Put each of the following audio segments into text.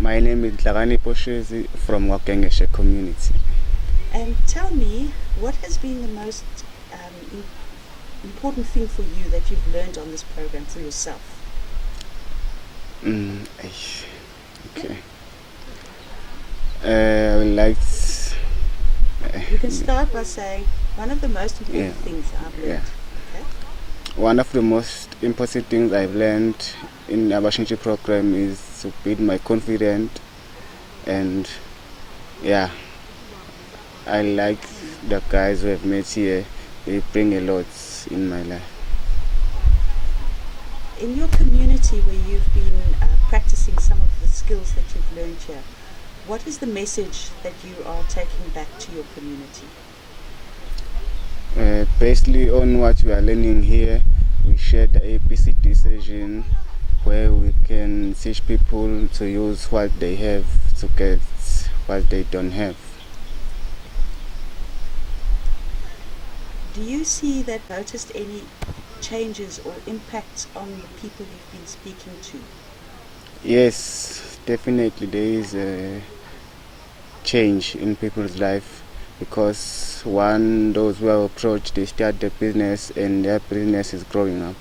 My name is Ixopo from Wakengeshe community. And tell me, what has been the most important thing for you that you've learned on this program for yourself? Okay. I would like. You can start by saying one of the most important things I've learned. Okay? One of the most important things I've learned in the ABASHINSHI program is to build my confidence, and I like the guys who have met here. They bring a lot in my life. In your community where you've been practicing some of the skills that you've learned here, what is the message that you are taking back to your community? Basically on what we are learning here, we share the APC decision where we can teach people to use what they have to get what they don't have. Do you see that noticed any changes or impacts on the people you've been speaking to? Yes, definitely there is a change in people's life, because those who are approached, they start their business and their business is growing up.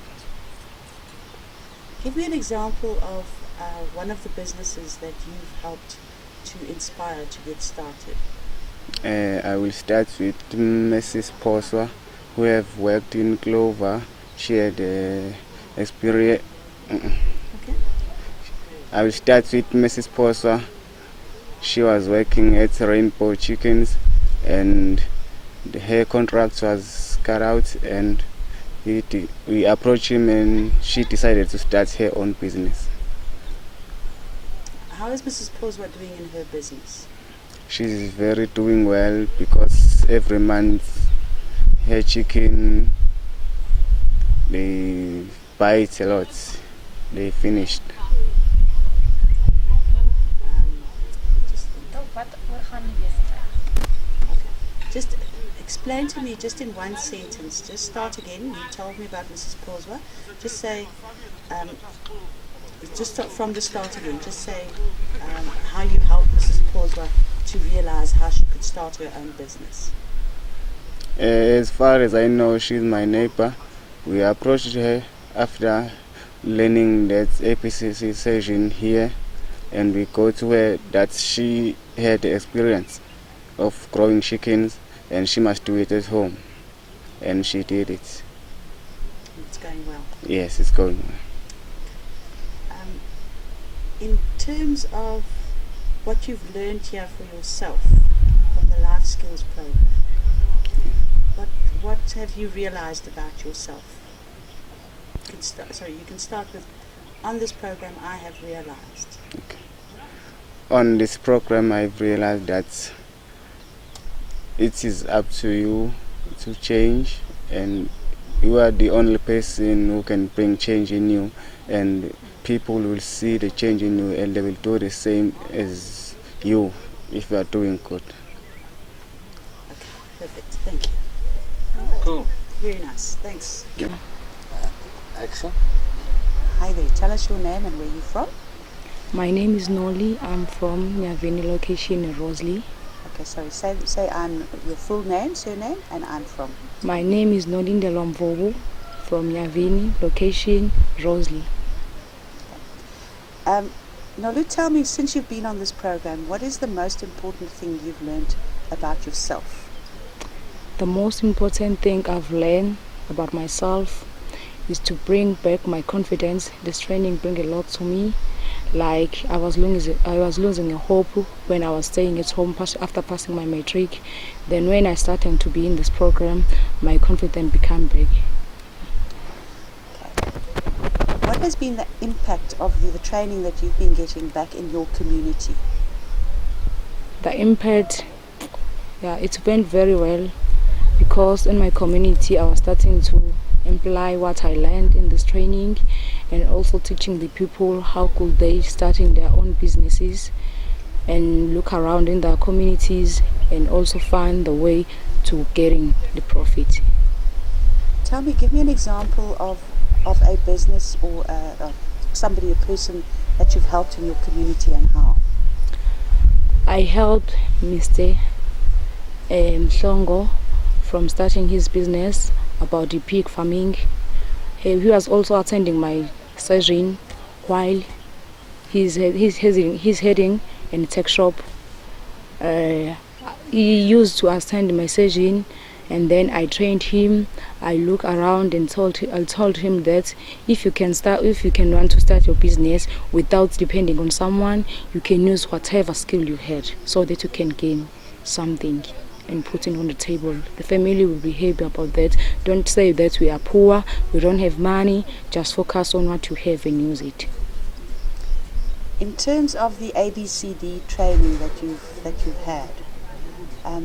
Give me an example of one of the businesses that you've helped to inspire to get started. I will start with Mrs. Poswa, who have worked in Clover. She had experience. Okay. I will start with Mrs. Poswa. She was working at Rainbow Chickens, and her contract was cut out, and we approached him, and she decided to start her own business. How is Mrs. Poswa doing in her business? She's very doing well, because every month her chicken, they buy it a lot. They finished. Just explain to me, just in one sentence, just start again. You told me about Mrs. Poswa. Just say, just start from the start again. Just say how you helped Mrs. Poswa to realize how she could start her own business. As far as I know, she's my neighbor. We approached her after learning that APCC session here, and we go to her that she had the experience of growing chickens, and she must do it at home, and she did it. It's going well. Yes, it's going well. In terms of what you've learned here for yourself from the life skills program, what have you realized about yourself? You can start with, on this program I have realized. Okay. On this program I've realized that it is up to you to change, and you are the only person who can bring change in you, and people will see the change in you, and they will do the same as you if you are doing good. Okay, perfect. Thank you. Cool. Very nice. Thanks. Action. Hi there. Tell us your name and where you're from. My name is Noli. I'm from Nyaveni location in Rosalie. Okay, sorry. Say your full name, surname, and I'm from. My name is Nolindelo Mvobo from Nyaveni location, Rosalie. Nolu, tell me, since you've been on this program, what is the most important thing you've learned about yourself? The most important thing I've learned about myself is to bring back my confidence. This training brings a lot to me. Like I was losing a hope when I was staying at home after passing my matric. Then when I started to be in this program, my confidence became big. What has been the impact of the training that you've been getting back in your community? The impact, it went very well, because in my community I was starting to imply what I learned in this training, and also teaching the people how could they starting their own businesses and look around in their communities and also find the way to getting the profit. Tell me, give me an example of a business or a person that you've helped in your community, and how. I helped Mr. Mhlongo from starting his business about the pig farming. He was also attending my session while he's heading in a tech shop. He used to attend my session, and then I trained him. I look around and told him that if you can want to start your business without depending on someone, you can use whatever skill you had so that you can gain something and put it on the table. The family will be happy about that. Don't say that we are poor, we don't have money. Just focus on what you have and use it. In terms of the ABCD training that you've had,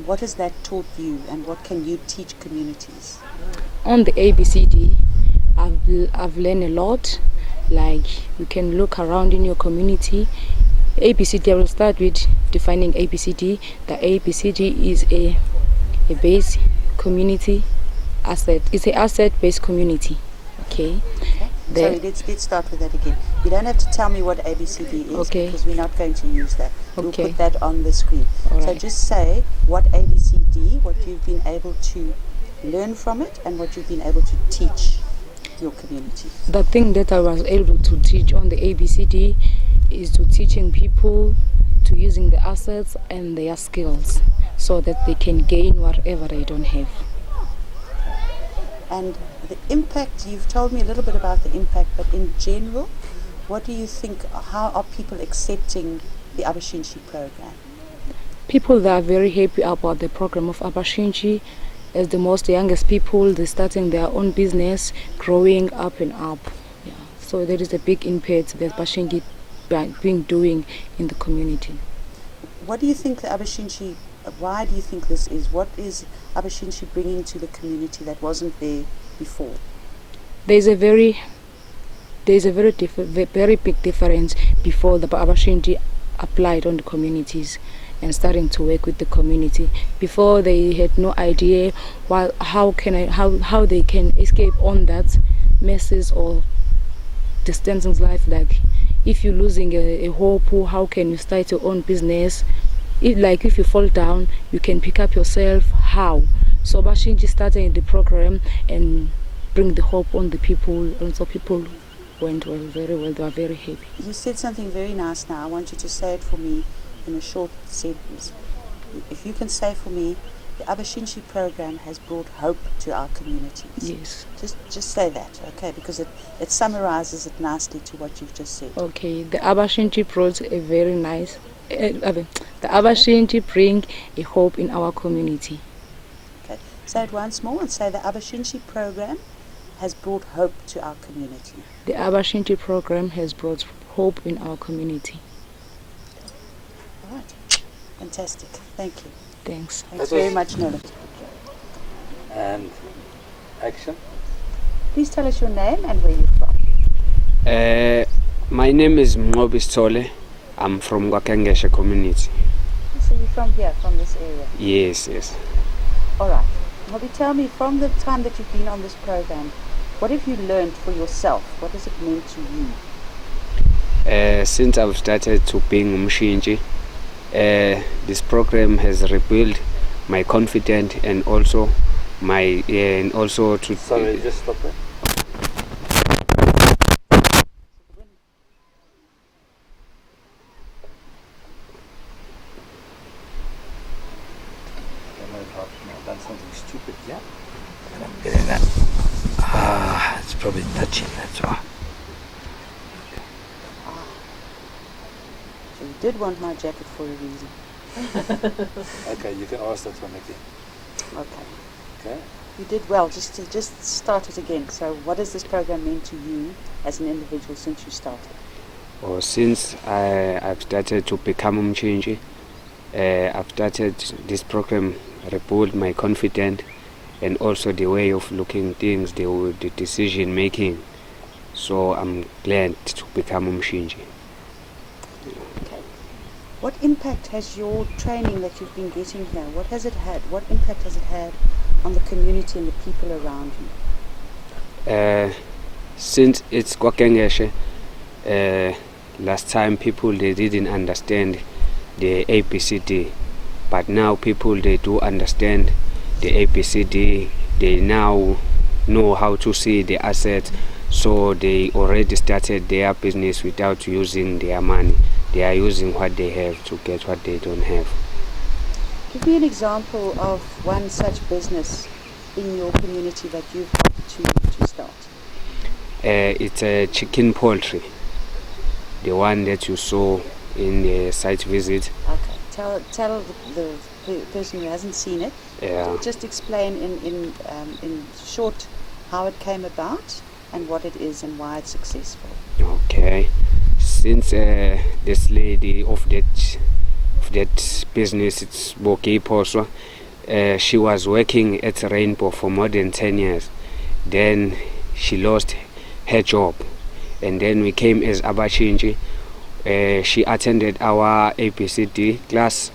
what has that taught you, and what can you teach communities? On the ABCD, I've learned a lot. Like, you can look around in your community. ABCD, I will start with defining ABCD. The ABCD is a base community asset. It's an asset-based community. Okay. Sorry, let's start with that again. You don't have to tell me what ABCD is, because we're not going to use that. We'll put that on the screen. So just say what ABCD, what you've been able to learn from it, and what you've been able to teach your community. The thing that I was able to teach on the ABCD is to teaching people to using the assets and their skills so that they can gain whatever they don't have. And the impact, you've told me a little bit about the impact, but in general, what do you think, how are people accepting the ABASHINSHI program? People that are very happy about the program of ABASHINSHI. As the most youngest people, they're starting their own business, growing up and up. Yeah. So there is a big impact that ABASHINSHI being doing in the community. What do you think the ABASHINSHI, why do you think this is? What is ABASHINSHI bringing to the community that wasn't there before? There's a very big difference before the ABASHINSHI applied on the communities and starting to work with the community. Before, they had no idea how they can escape on that messes or distancing life. Like, if you're losing a hope, how can you start your own business? If you fall down, you can pick up yourself. How? So ABASHINSHI started the program and bring the hope on the people, and so people went very well. They were very happy. You said something very nice now. I want you to say it for me in a short sentence. If you can say for me, the ABASHINSHI program has brought hope to our communities. Yes. Just say that, okay? Because it summarizes it nicely to what you've just said. Okay. The ABASHINSHI brought a very nice. The ABASHINSHI bring a hope in our community. Okay. Say it once more and say the ABASHINSHI program has brought hope to our community. The ABASHINSHI program has brought hope in our community. All right. Fantastic. Thank you. Thanks. Thanks very much, Nola. And action. Please tell us your name and where you're from. My name is Mngobis Tole. I'm from Gwakengeshe community. So you're from here, from this area? Yes. All right. Mngobis, tell me, from the time that you've been on this program, what have you learned for yourself? What has it meant to you? Since I've started to being Umshinji, this program has rebuilt my confidence and also to. Sorry, just stop there. I've done something stupid, yeah? And I'm getting that. It's probably touching, that's why. So you did want my jacket for a reason. Okay, you can ask that one again. Okay. Okay. You did well. Just start it again. So what has this program meant to you as an individual since you started? Since I've started to become Umshinji, I've started this program, rebuild my confidence and also the way of looking things, the decision making. So I'm glad to become Umshinji. Okay. What impact has your training that you've been getting here, what has it had? What impact has it had on the community and the people around you? Since it's Gwakengeshe, last time people, they didn't understand the ABCD. But now people, they do understand the ABCD. They now know how to see the assets, so they already started their business without using their money. They are using what they have to get what they don't have. Give me an example of one such business in your community that you've helped to start. It's a chicken poultry, the one that you saw in the site visit. Okay, tell the person who hasn't seen it. Yeah. Just explain in short how it came about and what it is and why it's successful. Okay. Since this lady of that business, it's Ixopo, she was working at Rainbow for more than 10 years. Then she lost her job, and then we came as ABASHINSHI. She attended our ABCD class,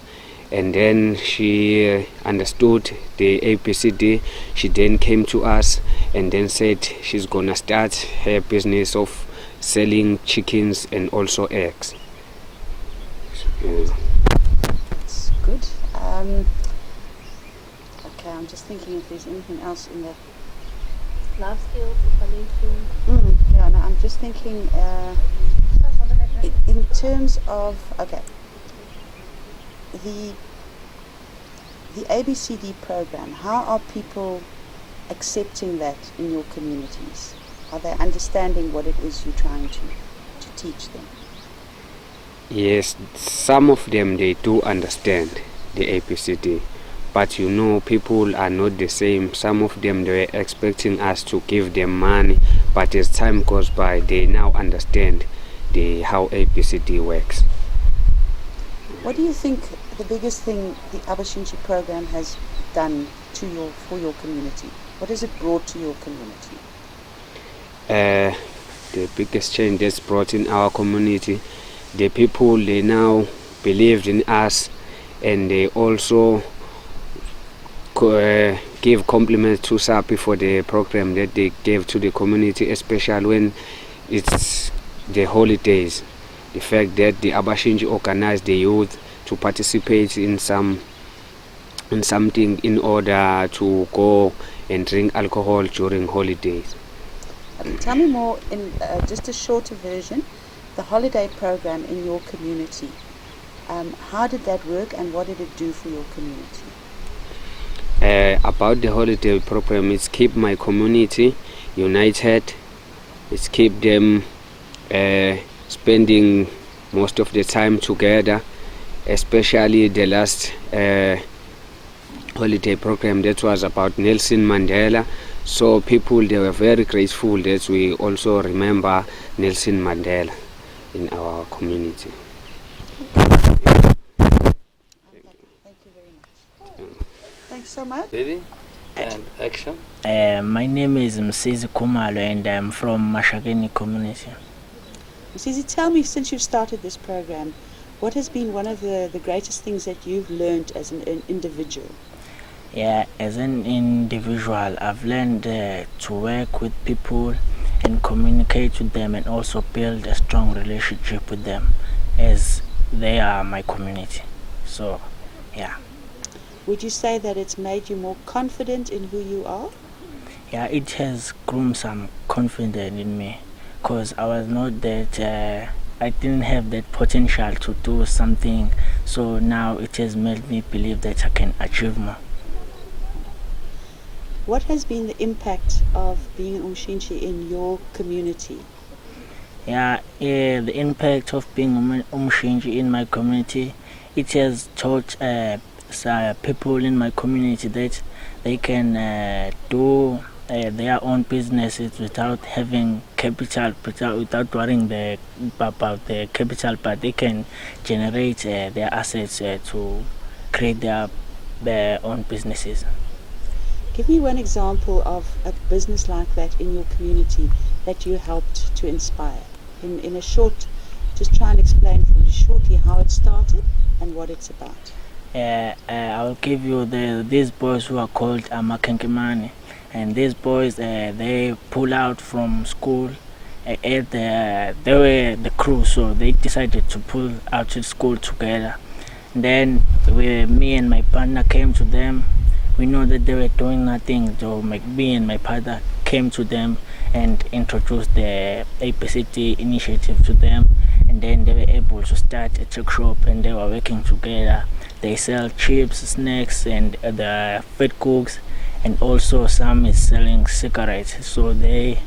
and then she understood the ABCD. She then came to us and then said she's gonna start her business of selling chickens and also eggs. That's good. Okay, I'm just thinking if there's anything else in the life skills, installation. yeah, no, I'm just thinking in terms of the ABCD program. How are people accepting that in your communities? Are they understanding what it is you're trying to teach them? Yes, some of them, they do understand the ABCD, but you know, people are not the same. Some of them, they were expecting us to give them money, but as time goes by, they now understand how ABCD works. What do you think the biggest thing the ABASHINSHI program has done for your community? What has it brought to your community? The biggest change that's brought in our community, the people, they now believed in us, and they also give compliments to SAPPI for the program that they gave to the community, especially when it's the holidays. The fact that the ABASHINSHI organized the youth to participate in something in order to go and drink alcohol during holidays. Okay, tell me more in just a shorter version, the holiday program in your community. How did that work and what did it do for your community? About the holiday program, it's keep my community united. It's keep them spending most of the time together, especially the last holiday program that was about Nelson Mandela. So people, they were very grateful that we also remember Nelson Mandela in our community. Okay, thank you very much. Thanks so much. Ready? And action. My name is Msizi Kumalo and I'm from Mashakeni community. Msizi, tell me, since you've started this program, what has been one of the greatest things that you've learned as an individual? Yeah, as an individual, I've learned to work with people and communicate with them and also build a strong relationship with them as they are my community. So, yeah. Would you say that it's made you more confident in who you are? Yeah, it has grown some confidence in me because I was not that, I didn't have that potential to do something. So now it has made me believe that I can achieve more. What has been the impact of being an Umshintshi in your community? Yeah, the impact of being an Umshintshi in my community, it has taught people in my community that they can do their own businesses without having capital, without worrying about the capital, but they can generate their assets to create their own businesses. Give me one example of a business like that in your community that you helped to inspire. In a short, just try and explain for me shortly how it started and what it's about. I'll give you these boys who are called Amakenkemane, and these boys they pull out from school. They were the crew, so they decided to pull out to school together. And then me and my partner came to them. We know that they were doing nothing, so me and my partner came to them and introduced the ABCD initiative to them, and then they were able to start a tech shop, and they were working together. They sell chips, snacks, and the food cooks, and also some is selling cigarettes. So they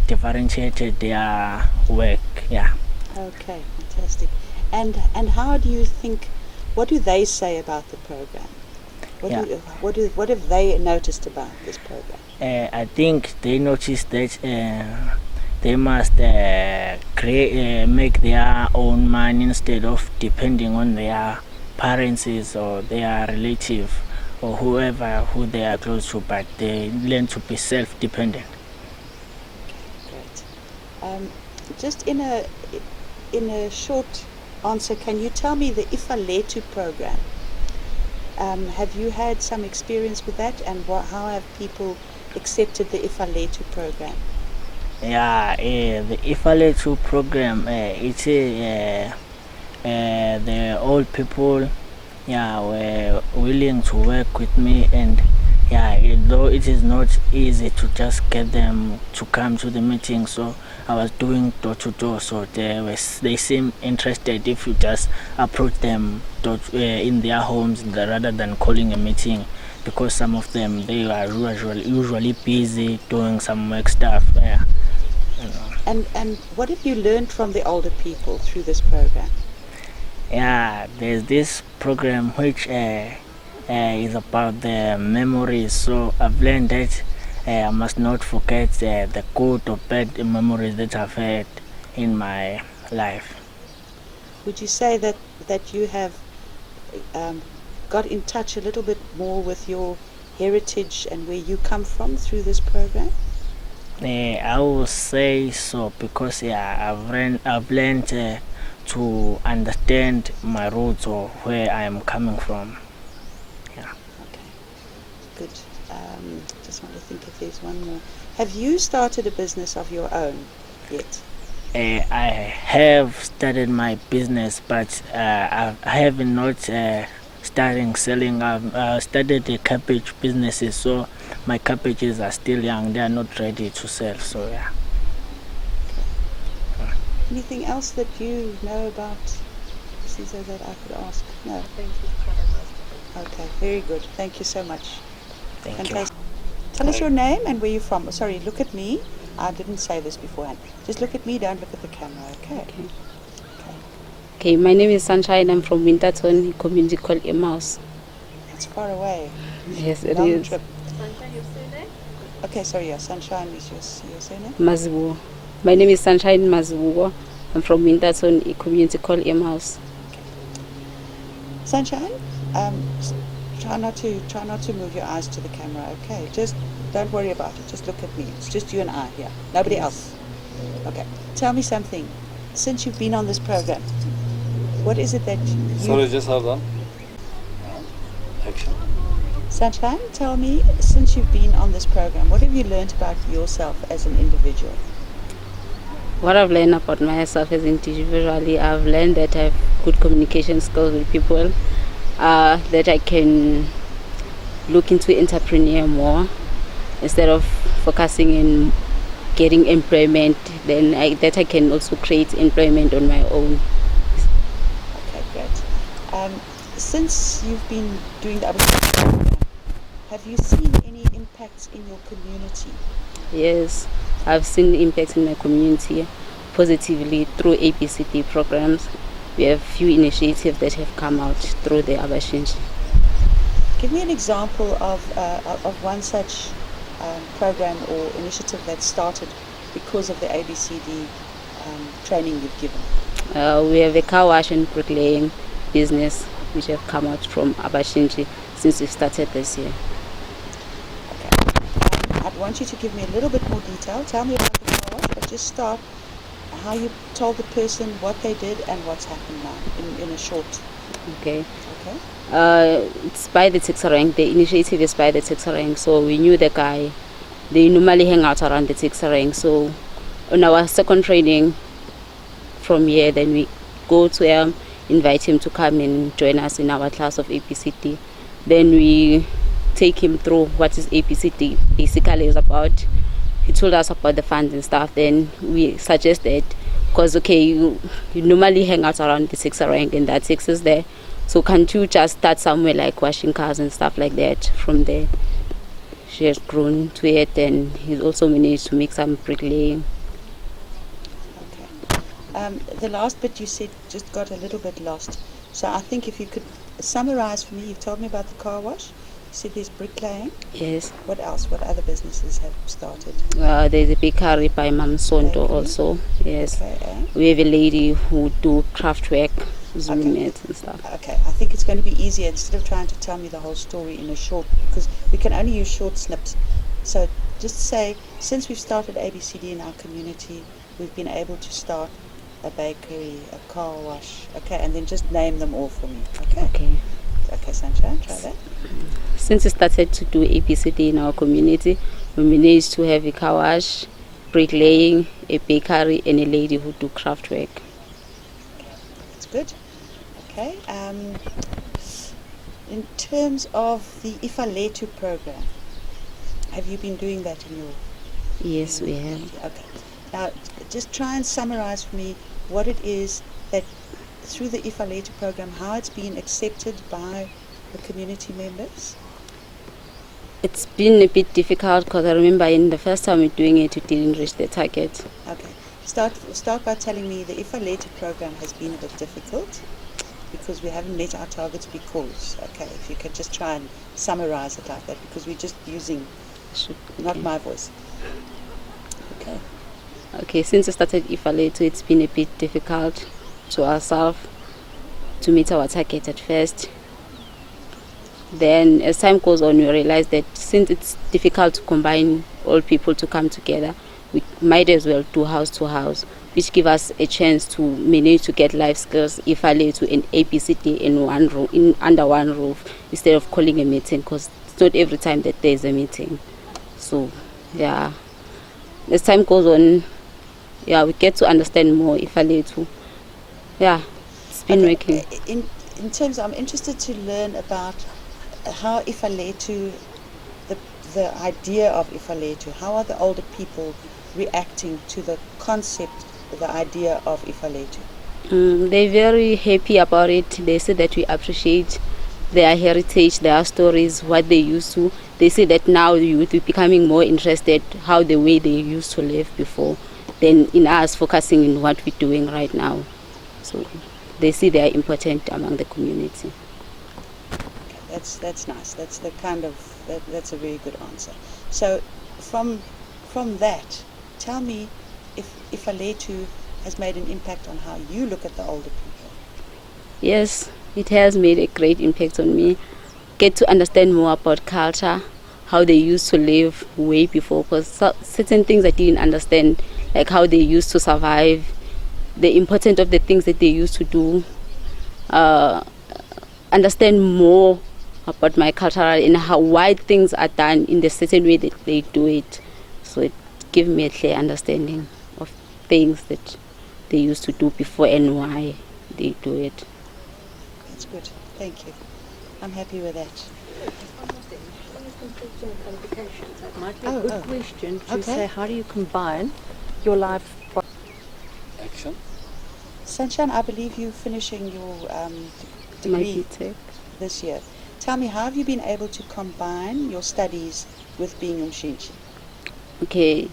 differentiated their work. Yeah. Okay, fantastic. And how do you think? What do they say about the program? What have they noticed about this program? I think they noticed that they must make their own money instead of depending on their parents or their relative or who they are close to, but they learn to be self-dependent. Okay, great. Just in a short answer, can you tell me the Ifaletu program? Have you had some experience with that, and how have people accepted the Ifaletu program? Yeah, the Ifaletu program, it's the old people, were willing to work with me, and though it is not easy to just get them to come to the meeting, so I was doing door to door, so they seem interested if you just approach them in their homes rather than calling a meeting, because some of them, they are usually busy doing some work stuff. And what have you learned from the older people through this program? Yeah, there's this program which is about the memories. So I've learned that I must not forget the good or bad memories that I've had in my life. Would you say that you have got in touch a little bit more with your heritage and where you come from through this program? I will say so, because I've learned to understand my roots or where I am coming from. Yeah. Okay. Good. Just want to think if there's one more. Have you started a business of your own yet? I have started my business, but I have not starting selling. I've started the cabbage businesses, so my cabbages are still young. They are not ready to sell. So yeah. Okay. Anything else that you know about Caesar that I could ask? No. Okay. Very good. Thank you so much. Thank you. Tell us your name and where you're from. Sorry, look at me. I didn't say this beforehand. Just look at me, don't look at the camera, okay? Okay, my name is Sunshine. I'm from Winterton, a community called Emmaus. It's far away. Yes, it Long is. trip. Sunshine, your surname? Okay, sorry, yeah, Sunshine is your surname? Mazibuo. My name is Sunshine Mazibuo. I'm from Winterton, a community called Emmaus. Okay. Sunshine, try not to move your eyes to the camera, okay? Just don't worry about it. Just look at me. It's just you and I here. Nobody else. Okay. Tell me something. Since you've been on this program, what is it that you... Sorry, just hold on. Action. Sunshine, tell me, since you've been on this program, what have you learned about yourself as an individual? What I've learned about myself as an individual, I've learned that I have good communication skills with people, that I can look into entrepreneur more instead of focusing in getting employment, then I can also create employment on my own. Okay, great. Since you've been doing the ABASHINSHI program, have you seen any impacts in your community? Yes, I've seen impacts in my community positively through ABCD programs. We have few initiatives that have come out through the ABASHINSHI. Give me an example of one such program or initiative that started because of the ABCD training you've given. We have a car wash and bricklaying business which have come out from ABASHINSHI since we started this year. Okay. I'd want you to give me a little bit more detail. Tell me about the car wash, but just start how you told the person what they did and what's happened now in a short. Okay. Okay. It's by the Tixarang. The initiative is by the Tixarang. So we knew the guy. They normally hang out around the Tixarang. So on our second training from here, then we go to invite him to come and join us in our class of ABCD. Then we take him through what is ABCD basically is about. He told us about the funds and stuff. Then we suggested, because okay, you normally hang out around the 6 rank and that 6 is there, so can't you just start somewhere like washing cars and stuff like that? From there she has grown to it, and he's also managed to make some bricklaying. Okay. The last bit you said just got a little bit lost, so I think if you could summarize for me. You've told me about the car wash, you said there's bricklaying. Yes. What else? What other businesses have started? There's a bakery by Mam Sondo also. Yes. Okay, we have a lady who do craft work, Zoom and stuff. Okay, I think it's going to be easier instead of trying to tell me the whole story in a short, because we can only use short snips. So just say, since we've started ABCD in our community, we've been able to start a bakery, a car wash, okay, and then just name them all for me, okay? Okay, Sunshine, try that. Since we started to do ABCD in our community, we managed to have a car wash, bricklaying, a bakery, and a lady who do craft work. That's good. Okay. In terms of the Ifaletu program, have you been doing that in your? Yes, we have. Okay. Now, just try and summarize for me what it is that through the Ifaletu program, how it's been accepted by the community members. It's been a bit difficult because I remember in the first time we're doing it, we didn't reach the target. Okay. Start by telling me the Ifaletu program has been a bit difficult because we haven't met our targets because, okay, if you could just try and summarize it like that, because we're just using, not my voice. Okay. Okay, since we started Ifaletu, it's been a bit difficult to ourselves to meet our target at first. Then as time goes on, we realize that since it's difficult to combine all people to come together, we might as well do house to house, which give us a chance to manage to get life skills Ifaletu and ABCD in one room, under one roof, instead of calling a meeting, because it's not every time that there's a meeting. So yeah, as time goes on, yeah, we get to understand more Ifaletu. Yeah, it's been working. In terms, I'm interested to learn about how Ifaletu, the idea of Ifaletu, how are the older people reacting to the concept, the idea of Ifaletu? They're very happy about it. They say that we appreciate their heritage, their stories, what they used to. They say that now the youth are becoming more interested how the way they used to live before than in us focusing in what we're doing right now. So they see they are important among the community. That's nice. That's the kind of that's a very good answer. So from that, tell me if Ifaletu has made an impact on how you look at the older people. Yes, it has made a great impact on me. Get to understand more about culture, how they used to live way before, because certain things I didn't understand, like how they used to survive, the importance of the things that they used to do, understand more about my culture and why things are done in the certain way that they do it. So it gives me a clear understanding of things that they used to do before and why they do it. That's good. Thank you. I'm happy with that. That might be a good question to say, how do you combine your life? Action. Sunshine, I believe you're finishing your degree this year. Tell me, how have you been able to combine your studies with being umshintshi? Okay,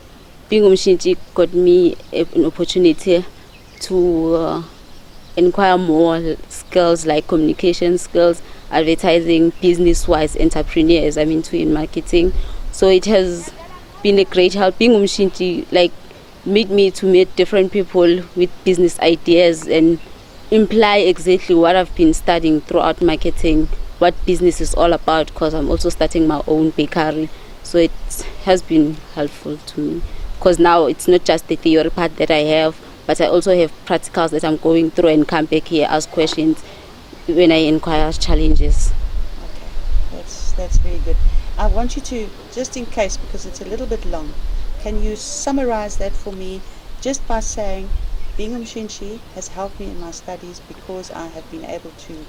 being umshintshi got me an opportunity to inquire more skills like communication skills, advertising, business-wise, entrepreneurs, I'm into in marketing. So it has been a great help. Being umshintshi made me to meet different people with business ideas and imply exactly what I've been studying throughout marketing, what business is all about, because I'm also starting my own bakery. So it has been helpful to me, because now it's not just the theory part that I have, but I also have practicals that I'm going through and come back here, ask questions when I inquire challenges. Okay, that's very good. I want you to, just in case, because it's a little bit long, can you summarize that for me just by saying being umshinshi has helped me in my studies because I have been able to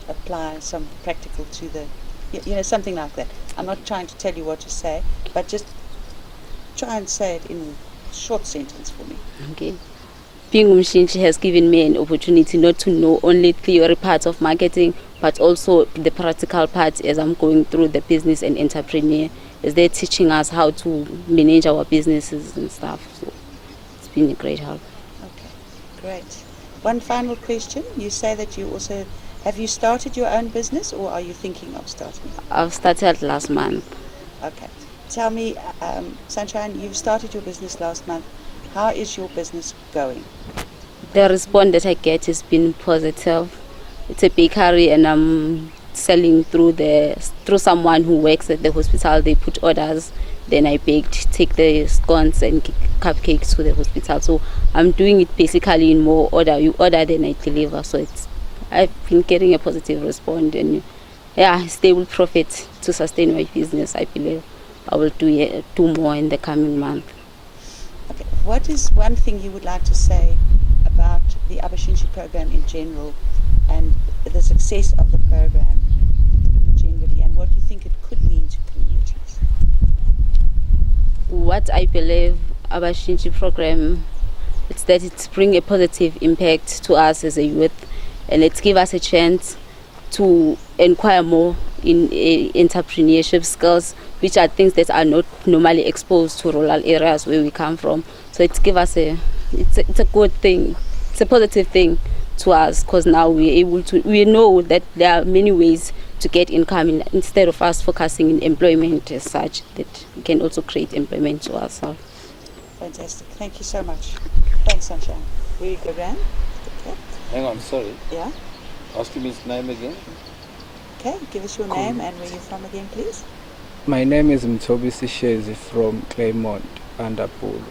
apply some practical to the, something like that. I'm not trying to tell you what to say, but just try and say it in a short sentence for me. Okay. Being umshinshi has given me an opportunity not to know only theory parts of marketing, but also the practical parts as I'm going through the business and entrepreneur, as they're teaching us how to manage our businesses and stuff. So it's been a great help. Okay, great. One final question. You say that you also, have you started your own business or are you thinking of starting? I've started last month. Okay. Tell me, Sunshine, you've started your business last month. How is your business going? The response that I get has been positive. It's a bakery and I'm selling through someone who works at the hospital. They put orders, then I baked, take the scones and cupcakes to the hospital. So I'm doing it basically in more order. You order, then I deliver. So I've been getting a positive response and stable profit to sustain my business. I believe I will do more in the coming month. Okay. What is one thing you would like to say about the ABASHINSHI program in general and the success of the program generally, and what do you think it could mean to communities? What I believe ABASHINSHI program, it's that it brings a positive impact to us as a youth, and it gives us a chance to inquire more in entrepreneurship skills, which are things that are not normally exposed to rural areas where we come from. So it gives us it's a good thing, it's a positive thing to us, because now we know that there are many ways to get income instead of us focusing in employment as such, that we can also create employment to ourselves. Fantastic. Thank you so much. Thanks, Sunshine. We go around. Okay. Hang on, sorry. Yeah? Ask him his name again. Okay, give us your name and where you're from again, please. My name is Mtobisi Shezi from Claymont, Underpool.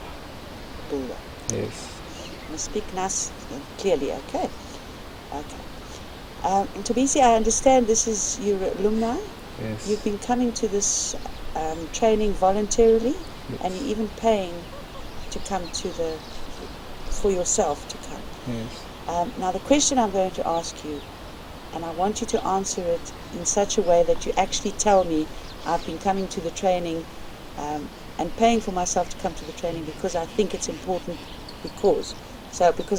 Bula. Yes. You speak nice and clearly, okay? Okay. Mtobisi, I understand this is your alumni. Yes. You've been coming to this training voluntarily, yes. And you're even paying to come for yourself to come. Yes. Now the question I'm going to ask you, and I want you to answer it in such a way that you actually tell me I've been coming to the training and paying for myself to come to the training because I think it's important because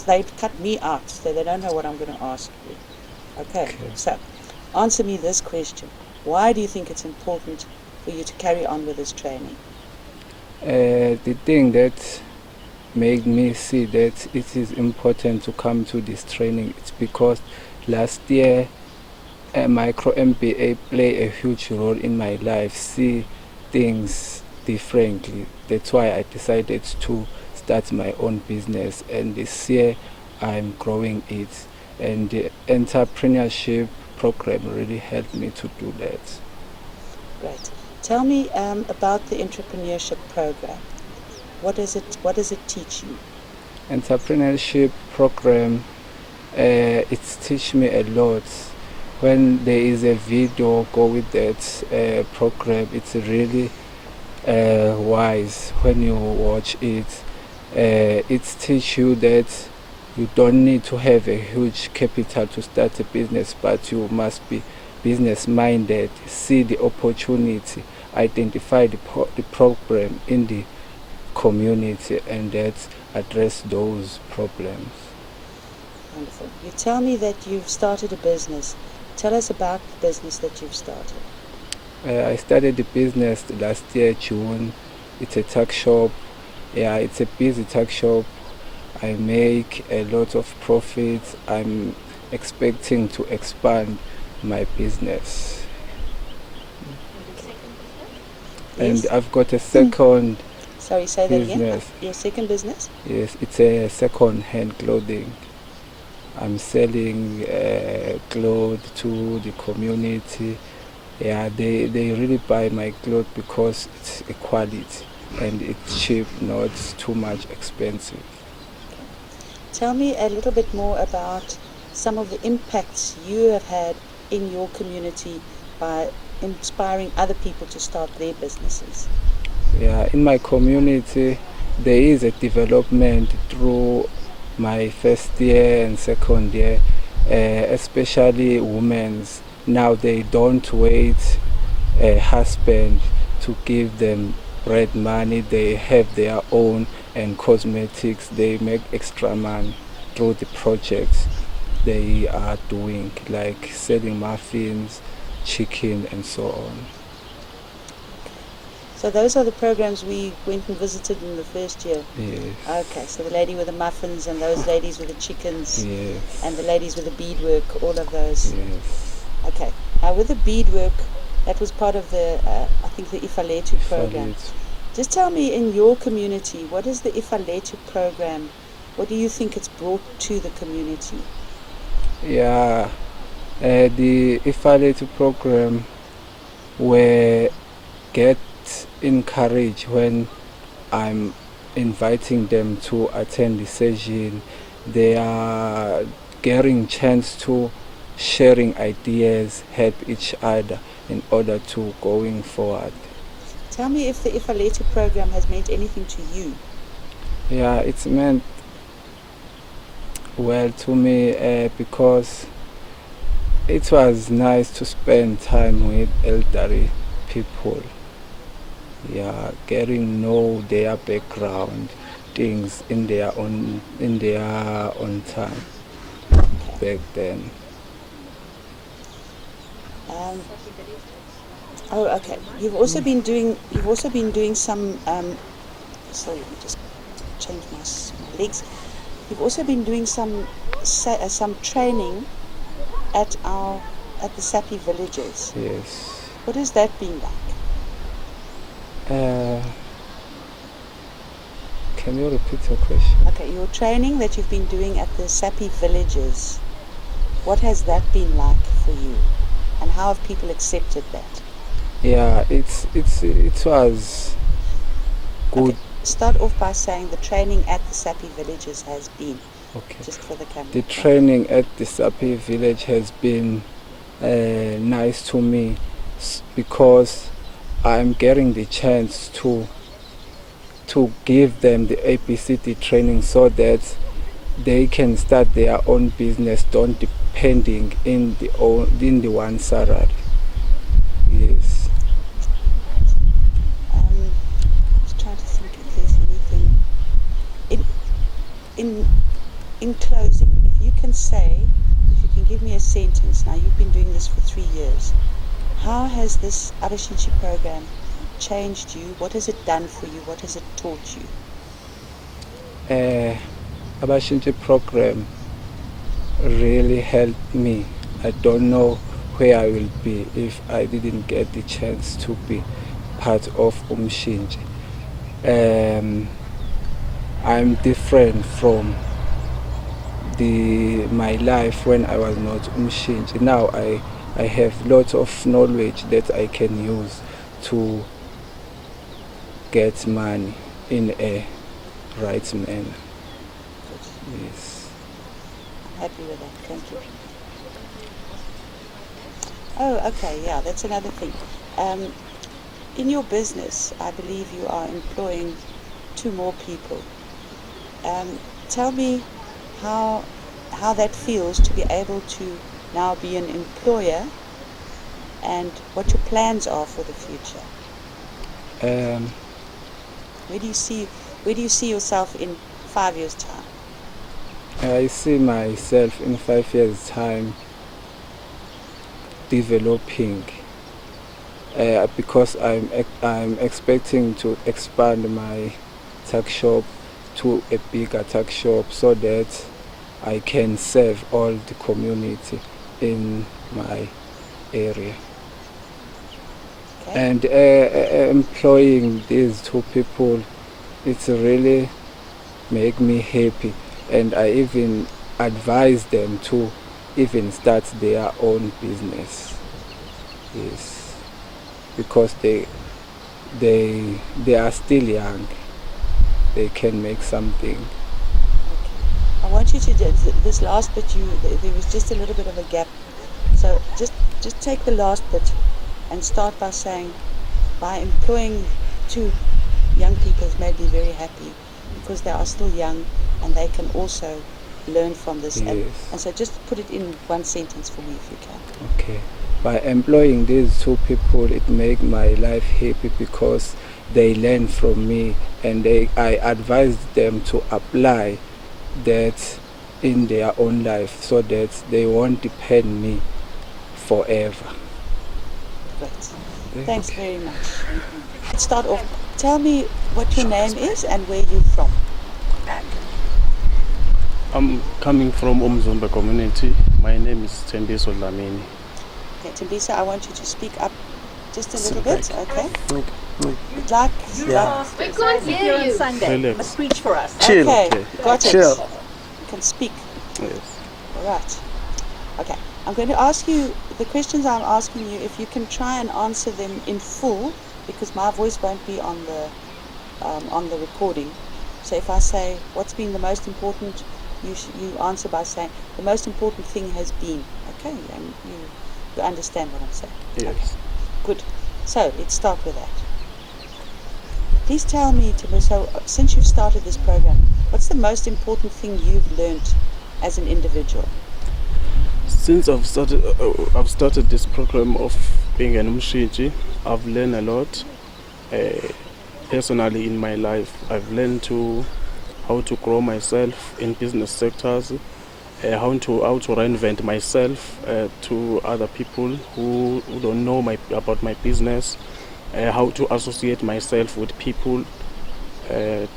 they've cut me out, so they don't know what I'm going to ask you. Okay, so answer me this question. Why do you think it's important for you to carry on with this training? The thing that made me see that it is important to come to this training is because last year a micro MBA played a huge role in my life, see things differently. That's why I decided to start my own business, and this year I'm growing it, and the entrepreneurship program really helped me to do that. Great. Tell me about the entrepreneurship program. What does it teach you? Entrepreneurship program, it's teach me a lot. When there is a video go with that program, it's really wise when you watch it. It teach you that you don't need to have a huge capital to start a business, but you must be business minded, see the opportunity, identify the problem in the community, and that address those problems. Wonderful. You tell me that you've started a business. Tell us about the business that you've started. I started the business last year, June. It's a tuck shop. Yeah, it's a busy tuck shop. I make a lot of profits. I'm expecting to expand my business. Yes. And I've got a second Sorry, say that business. Again. Your second business? Yes, it's a second-hand clothing. I'm selling clothes to the community. Yeah, they really buy my clothes because it's a quality and it's cheap, not too much expensive. Tell me a little bit more about some of the impacts you have had in your community by inspiring other people to start their businesses. Yeah, in my community there is a development through my first year and second year, especially women's. Now they don't wait a husband to give them bread money. They have their own, and cosmetics. They make extra money through the projects they are doing, like selling muffins, chicken, and so on. So those are the programs we went and visited in the first year? Yes. Okay, so the lady with the muffins and those ladies with the chickens. Yes. And the ladies with the beadwork, all of those. Yes. Okay. Now with the beadwork, that was part of the, I think the Ifaletu program. Just tell me, in your community, what is the Ifaletu program? What do you think it's brought to the community? Yeah, the Ifaletu program will get encouraged when I'm inviting them to attend the session. They are getting chance to sharing ideas, help each other in order to going forward. Tell me if the Ifaletu program has meant anything to you. Yeah, it's meant well to me because it was nice to spend time with elderly people. Yeah, getting know their background, things in their own time back then. Oh, okay. You've also been doing some. Sorry, let me just change my legs. You've also been doing some training at the SAPPI villages. Yes. What has that been like? Can you repeat your question? Okay, your training that you've been doing at the SAPPI villages. What has that been like for you, and how have people accepted that? Yeah, it was good. Okay. Start off by saying the training at the SAPPI villages has been. Okay. Just for the camera. The training at the SAPPI village has been nice to me because I'm getting the chance to give them the ABCD training so that they can start their own business, don't depending in the one salary. Yes. Just trying to think if there's anything in closing. If you can give me a sentence. Now you've been doing this for 3 years. How has this ABASHINSHI program changed you? What has it done for you? What has it taught you? ABASHINSHI program really helped me. I don't know where I will be if I didn't get the chance to be part of Umshinji. I'm different from my life when I was not Umshinji. Now I have lots of knowledge that I can use to get money in a right manner. Yes. I'm happy with that. Thank you. Oh, okay. Yeah, that's another thing. In your business, I believe you are employing 2 more people. Tell me how that feels to be able to now be an employer, and what your plans are for the future. Where do you see yourself in 5 years' time? I see myself in 5 years' time developing because I'm expecting to expand my tuck shop to a bigger tuck shop so that I can serve all the community in my area. Okay. And employing these 2 people, it's really make me happy, and I even advise them to even start their own business. Yes, because they are still young. They can make something. Okay. I want you to do this last bit. There was just a little bit of a gap, so just take the last bit and start by saying, by employing 2 young people has made me very happy because they are still young and they can also learn from this. Yes. And so just put it in one sentence for me if you can. Okay. By employing these two people, it makes my life happy because they learn from me, and I advise them to apply that in their own life so that they won't depend me forever. Great. Thanks very much. Let's start off. Tell me what your name is and where you're from. I'm coming from Umzumba community. My name is Tembiso Lamini. Okay, Tembiso, I want you to speak up just a little bit, okay? We can't hear you. Sunday. Relax. Must preach for us. Chill. Okay, got it. Chill. You can speak. Yes. All right. Okay, I'm going to ask you the questions I'm asking you, if you can try and answer them in full, because my voice won't be on the recording. So if I say, what's been the most important, you answer by saying, the most important thing has been. Okay, and you understand what I'm saying. Yes. Okay. Good. So let's start with that. Please tell me, Tembiso, since you've started this program, what's the most important thing you've learned as an individual? Since I've started this program of being an umshinji, I've learned a lot. Personally in my life, I've learned how to grow myself in business sectors, how to reinvent myself to other people who don't know about my business, how to associate myself with people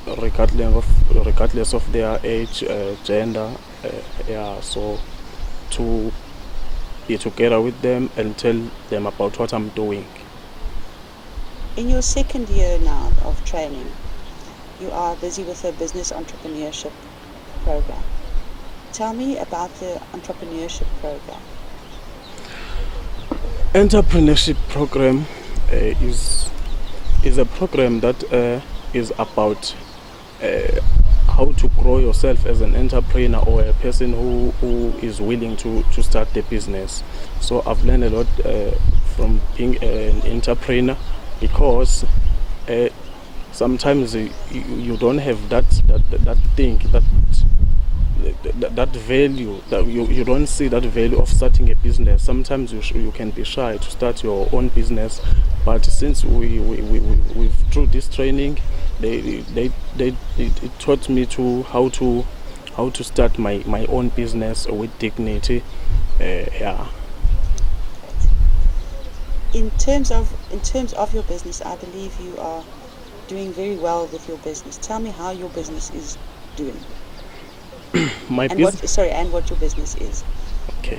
regardless of their age, gender, so to be together with them and tell them about what I'm doing. In your second year now of training, you are busy with a business entrepreneurship program. Tell me about the entrepreneurship program. Entrepreneurship program is a program that is about how to grow yourself as an entrepreneur or a person who is willing to start the business. So I've learned a lot from being an entrepreneur, because sometimes you don't have that thing, that value, that you don't see that value of starting a business. Sometimes you can be shy to start your own business, but since we've through this training, it taught me to how to start my own business with dignity. In terms of your business, I believe you are doing very well with your business. Tell me how your business is doing. And what your business is. Okay.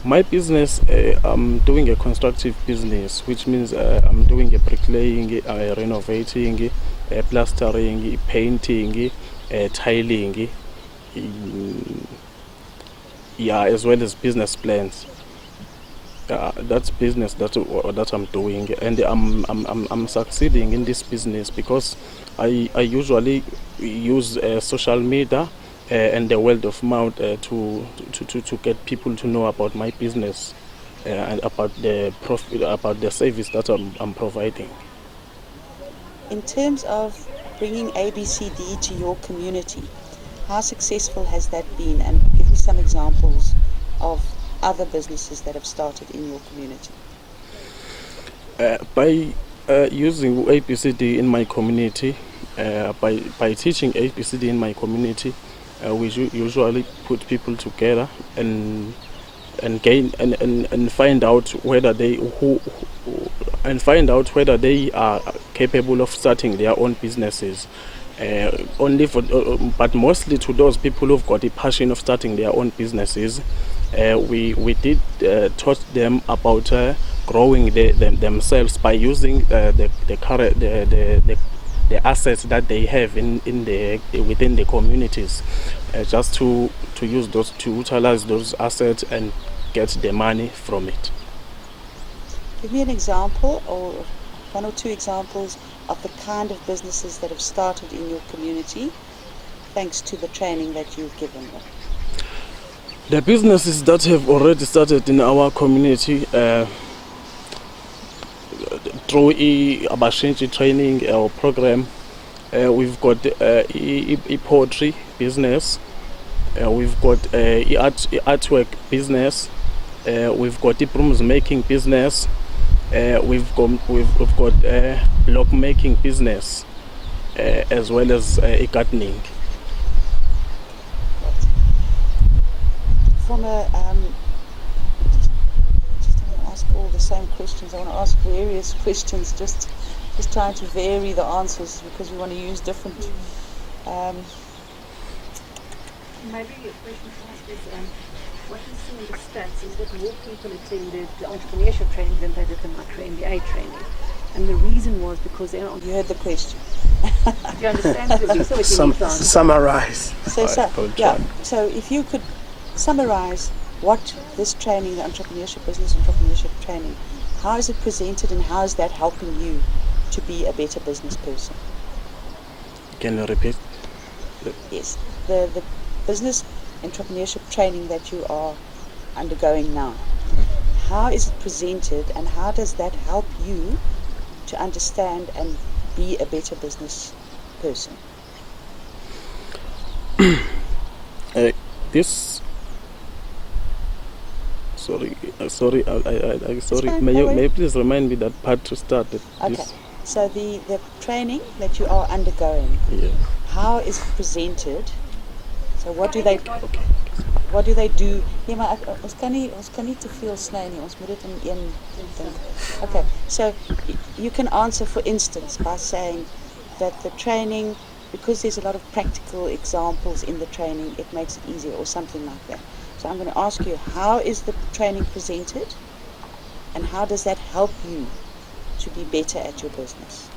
My business, I'm doing a constructive business, which means I'm doing a bricklaying, renovating, plastering, painting, tiling, as well as business plans. That's business that I'm doing, and I'm succeeding in this business because I usually use social media and the word of mouth to get people to know about my business and about the profit, about the service that I'm providing. In terms of bringing ABCD to your community, how successful has that been? And give me some examples of other businesses that have started in your community. By using ABCD in my community, by teaching ABCD in my community, we usually put people together and find out whether they are capable of starting their own businesses. But mostly to those people who've got a passion of starting their own businesses, we did taught them about growing themselves by using the assets that they have within the communities, just to use those, to utilize those assets and get the money from it. Give me an example, or one or two examples of the kind of businesses that have started in your community thanks to the training that you've given them. The businesses that have already started in our community through ABASHINSHI training or program, we've got poetry business, we've got artwork business, we've got brooms making business, we've got block making business, as well as gardening. From a just don't want to ask all the same questions. I want to ask various questions, just trying to vary the answers because we want to use different. Maybe a question to ask is, what we see in the stats is that more people attended the entrepreneurship training than they did the micro MBA training. And the reason was because they are. You heard the question. Do you understand? Summarize. So if you could summarize what this training, the business entrepreneurship training, how is it presented and how is that helping you to be a better business person? Can you repeat? Yes. The business entrepreneurship training that you are undergoing now, how is it presented and how does that help you to understand and be a better business person? Sorry. May you please remind me that part to start? Okay. So the training that you are undergoing, how is it presented? So what do they do? Ja, maar ons kan nie te veel sny nie. Ons moet dit in een ding. Okay. So you can answer, for instance, by saying that the training, because there's a lot of practical examples in the training, it makes it easier, or something like that. So I'm going to ask you, how is the training presented and how does that help you to be better at your business?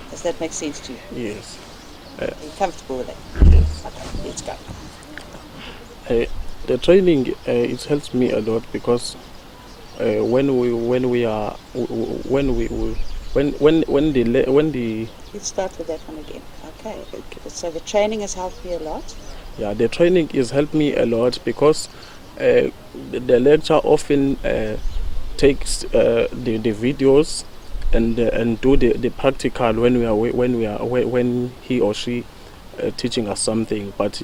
Does that make sense to you? Yes. Are you comfortable with that? Yes. Okay, let's go. The training it helps me a lot because when the Let's start with that one again. Okay. So the training has helped me a lot. Yeah, the training has helped me a lot because the lecturer often takes the videos and do the practical when he or she teaching us something, but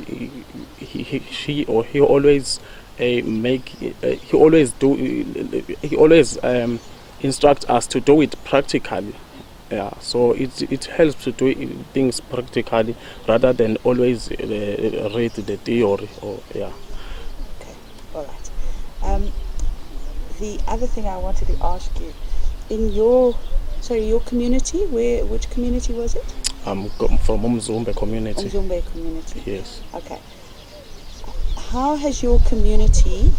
he always instructs us to do it practically. Yeah, so it helps to do things practically rather than always read the theory. Okay, all right. The other thing I wanted to ask you, in your community, which community was it? I'm from Umzumbe community. Umzumbe community. Yes. Okay. How has your community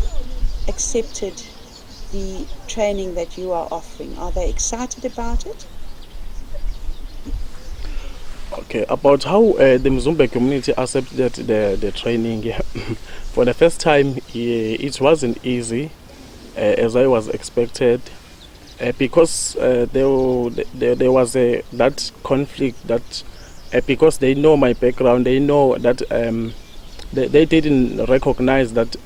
accepted the training that you are offering? Are they excited about it? Okay, about how the Mzumbe community accepted the training. For the first time, it wasn't easy, as I was expected, because there was that conflict that because they know my background, they know that they didn't recognize that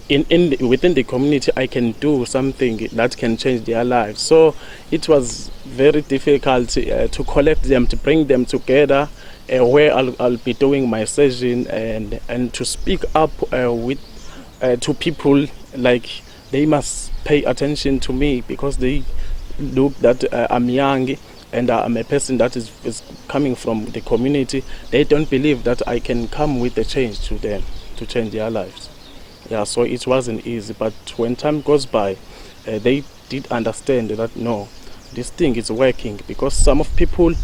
within the community I can do something that can change their lives. So it was very difficult to collect them, to bring them together where I'll be doing my session and to speak up to people, like they must pay attention to me because they look that I'm young and I'm a person that is coming from the community. They don't believe that I can come with a change to them, to change their lives. Yeah, so it wasn't easy, but when time goes by, they did understand that no, this thing is working, because some of people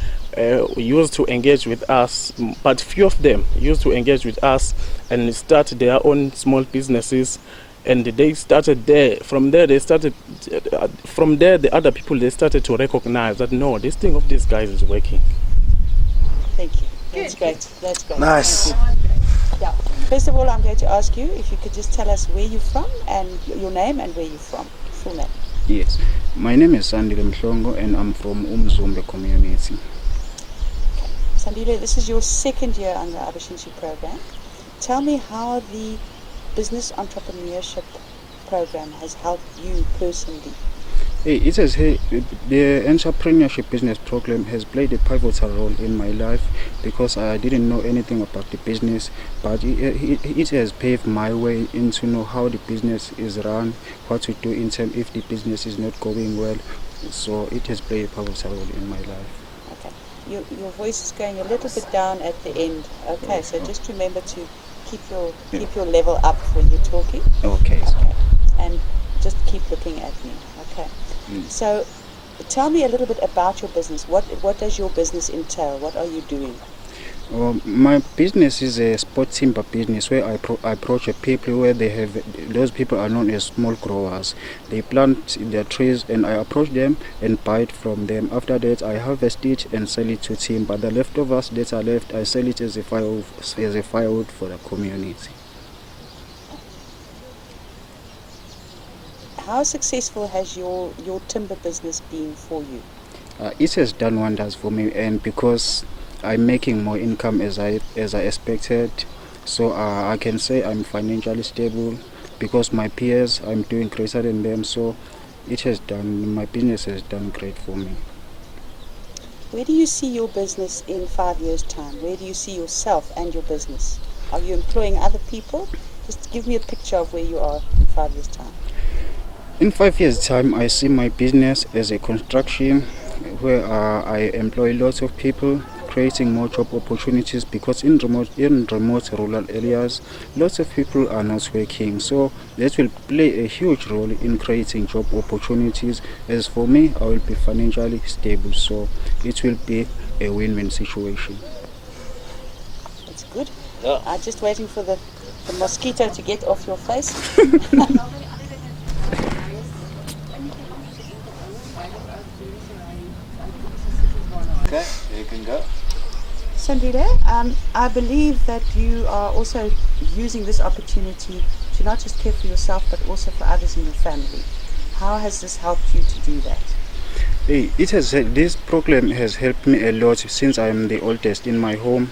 used to engage with us, but few of them used to engage with us and start their own small businesses, and they started there. From there, the other people, they started to recognize that no, this thing of these guys is working. Thank you. That's great. That's great. Nice. Yeah. First of all, I'm going to ask you if you could just tell us where you're from and your name and where you're from. Full name. Yes. My name is Sandile Mhlongo and I'm from Umzumbe community. Okay. Sandile, this is your second year on the ABASHINSHI program. Tell me how the business entrepreneurship program has helped you personally. It has the entrepreneurship business program has played a pivotal role in my life because I didn't know anything about the business, but it has paved my way into know how the business is run, what to do in terms if the business is not going well. So it has played a pivotal role in my life. Okay. Your voice is going a little bit down at the end. Okay, so just remember to keep your level up when you're talking. Okay. And just keep looking at me. Okay. So tell me a little bit about your business. What does your business entail? What are you doing? My business is a sport timber business where I approach people where they have, those people are known as small growers. They plant their trees and I approach them and buy it from them. After that I harvest it and sell it to timber. The leftovers that are left I sell it as a firewood for the community. How successful has your timber business been for you? It has done wonders for me, and because I'm making more income as I expected, so I can say I'm financially stable. Because my peers, I'm doing greater than them, so my business has done great for me. Where do you see your business in 5 years' time? Where do you see yourself and your business? Are you employing other people? Just give me a picture of where you are in 5 years' time. In 5 years' time, I see my business as a construction where I employ lots of people, creating more job opportunities, because in remote rural areas, lots of people are not working. So that will play a huge role in creating job opportunities. As for me, I will be financially stable. So it will be a win-win situation. That's good. Yeah. I'm just waiting for the mosquito to get off your face. Okay, you can go. Sandile, I believe that you are also using this opportunity to not just care for yourself but also for others in your family. How has this helped you to do that? This program has helped me a lot since I am the oldest in my home,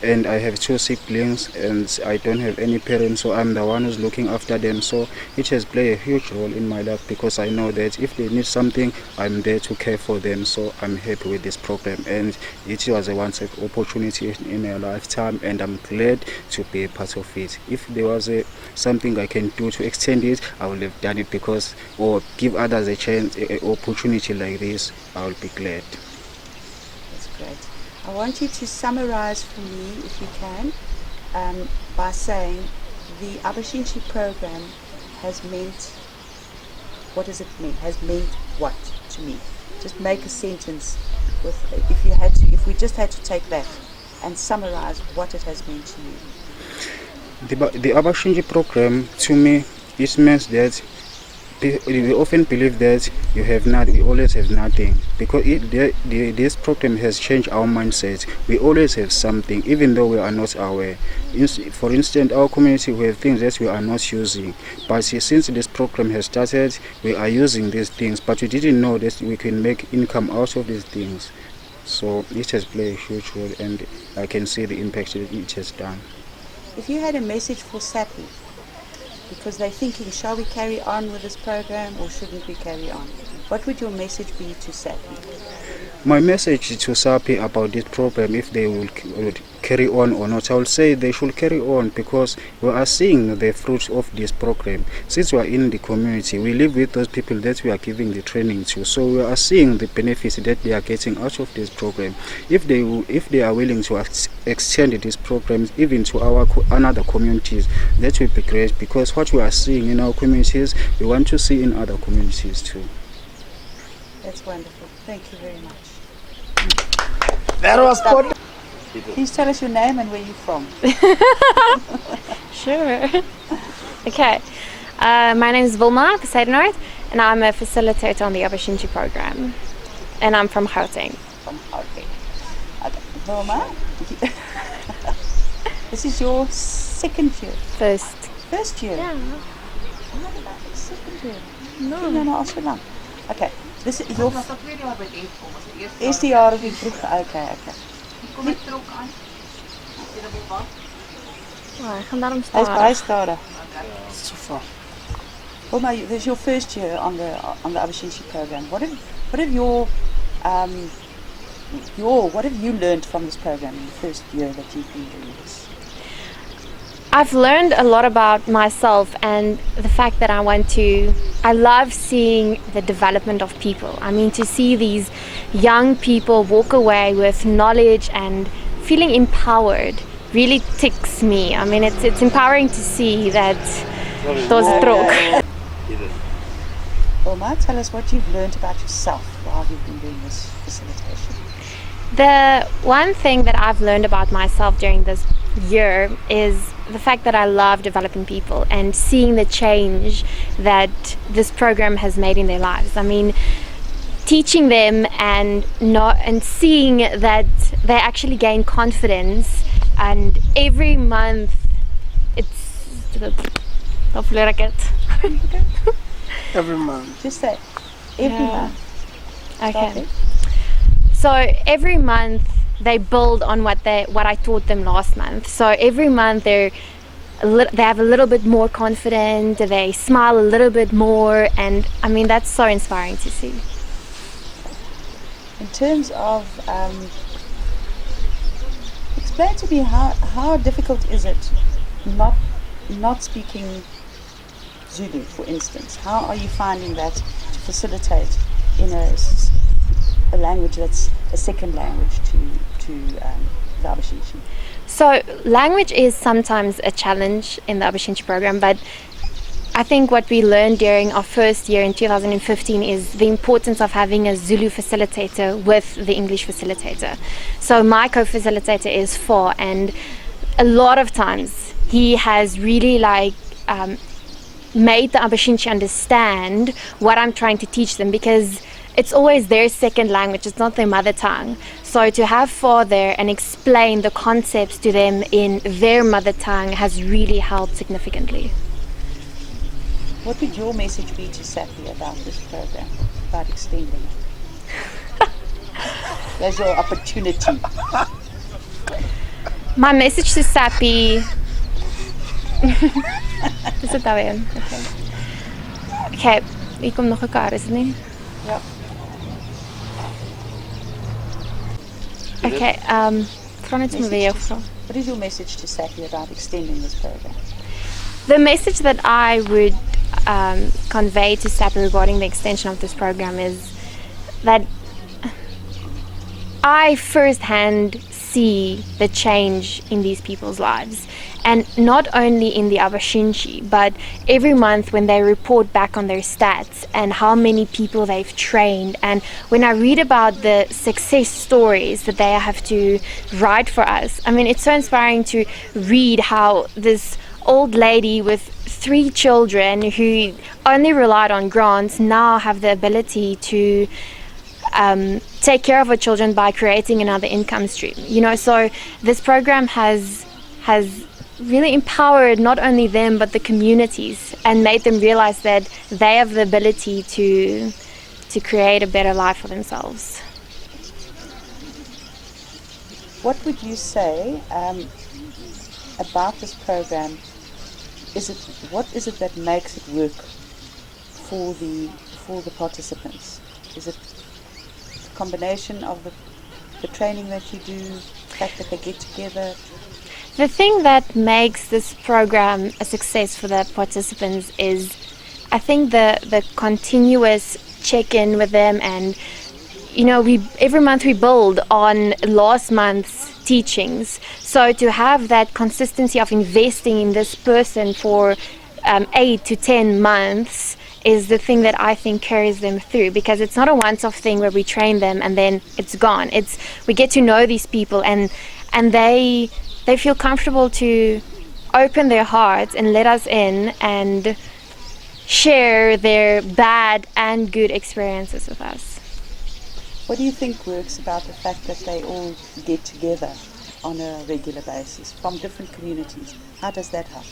and I have 2 siblings and I don't have any parents, so I'm the one who's looking after them. So it has played a huge role in my life because I know that if they need something, I'm there to care for them. So I'm happy with this program, and it was a once-off opportunity in a lifetime, and I'm glad to be a part of it. If there was something I can do to extend it, I would have done it, or give others a chance, an opportunity like this, I will be glad. That's great. I want you to summarize for me, if you can, by saying the ABASHINSHI program has meant, what does it mean? Has meant what to me? Just make a sentence with, if we just had to take that and summarize what it has meant to you. The ABASHINSHI program, to me, it means that we often believe that we always have nothing, because this program has changed our mindset. We always have something, even though we are not aware. For instance, our community, we have things that we are not using, but since this program has started, we are using these things, but we didn't know that we can make income out of these things. So it has played a huge role, and I can see the impact that it has done. If you had a message for SAPPI, because they're thinking, shall we carry on with this program or shouldn't we carry on? What would your message be to SAPPI? My message to SAPPI about this program, if they would carry on or not, I will say they should carry on, because we are seeing the fruits of this program. Since we are in the community, we live with those people that we are giving the training to, so we are seeing the benefits that they are getting out of this program. If they are willing to extend this program even to our another communities, that will be great, because what we are seeing in our communities, we want to see in other communities too. That's wonderful. Thank you very much. That was good. Please tell us your name and where you're from. Sure. Okay. My name is Vilma Poseidonarth, and I'm a facilitator on the ABASHINSHI program. And I'm from Gauteng. From Gauteng. Okay. Vilma, this is your second year? First year? Yeah. Second year? No, al so lang. Okay. This is your eerste jaar of jy vroeg. Okay. Kom ek trok aan. Jy dat wat? Ek gaan daarom staan. Hy's baie stadig. So far. Wilma, this is your first year on the ABASHINSHI program. What have you learned from this program in the first year that you've been doing this? I've learned a lot about myself and the fact that I love seeing the development of people. I mean, to see these young people walk away with knowledge and feeling empowered really ticks me. I mean, it's empowering to see that those stroke. Wilma, tell us what you've learned about yourself while you've been doing this facilitation. The one thing that I've learned about myself during this year is the fact that I love developing people and seeing the change that this program has made in their lives. I mean, teaching them and seeing that they actually gain confidence, and every month Every month. Just say every month. Okay. So every month they build on what I taught them last month. So every month they have a little bit more confident, they smile a little bit more, and I mean, that's so inspiring to see. In terms of, explain to me how difficult is it not speaking Zulu, for instance? How are you finding that to facilitate in a language that's a second language to the ABASHINSHI? So language is sometimes a challenge in the ABASHINSHI program, but I think what we learned during our first year in 2015 is the importance of having a Zulu facilitator with the English facilitator. So my co-facilitator is Four, and a lot of times he has really made the ABASHINSHI understand what I'm trying to teach them, because it's always their second language, it's not their mother tongue. So to have Four there and explain the concepts to them in their mother tongue has really helped significantly. What would your message be to SAPPI about this program, about extending it? There's your opportunity. My message to SAPPI... Dis dit daar weer. Okay, hier komt nog 'n kar, is dit nie? Ja. Okay, what is your message to SAPPI about extending this program? The message that I would convey to SAPPI regarding the extension of this program is that I firsthand see the change in these people's lives, and not only in the ABASHINSHI, but every month when they report back on their stats and how many people they've trained. And when I read about the success stories that they have to write for us, I mean, it's so inspiring to read how this old lady with 3 children who only relied on grants now have the ability to take care of her children by creating another income stream. You know, so this program has really empowered not only them but the communities, and made them realize that they have the ability to create a better life for themselves. What would you say about this program? What is it that makes it work for the participants? Is it a combination of the training that you do, the fact that they get together? The thing that makes this program a success for the participants is, I think, the continuous check-in with them, and you know, every month we build on last month's teachings. So to have that consistency of investing in this person for 8 to 10 months is the thing that I think carries them through, because it's not a once-off thing where we train them and then it's gone. We get to know these people, and they feel comfortable to open their hearts and let us in and share their bad and good experiences with us. What do you think works about the fact that they all get together on a regular basis from different communities? How does that help?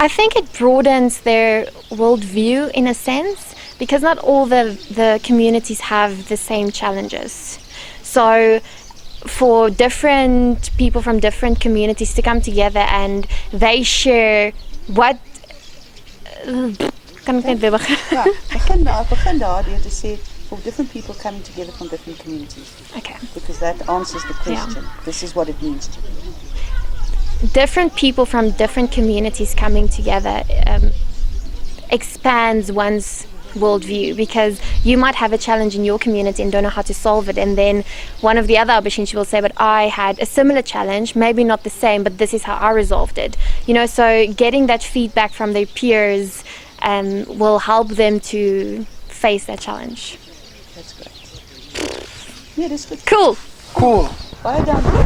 I think it broadens their worldview in a sense, because not all the communities have the same challenges. So for different people from different communities to come together and they share what Kan ek net weer begin? Ja, begin daar deur te sê for different people coming together from different communities. Okay. Because that answers the question. This is what it means to be. Different people from different communities coming together expands one's worldview, because you might have a challenge in your community and don't know how to solve it, and then one of the other Abashinshi will say, but I had a similar challenge, maybe not the same, but this is how I resolved it. You know, so getting that feedback from their peers will help them to face that challenge. That's great. Yeah, that's good. Cool. Cool. Baie dankie.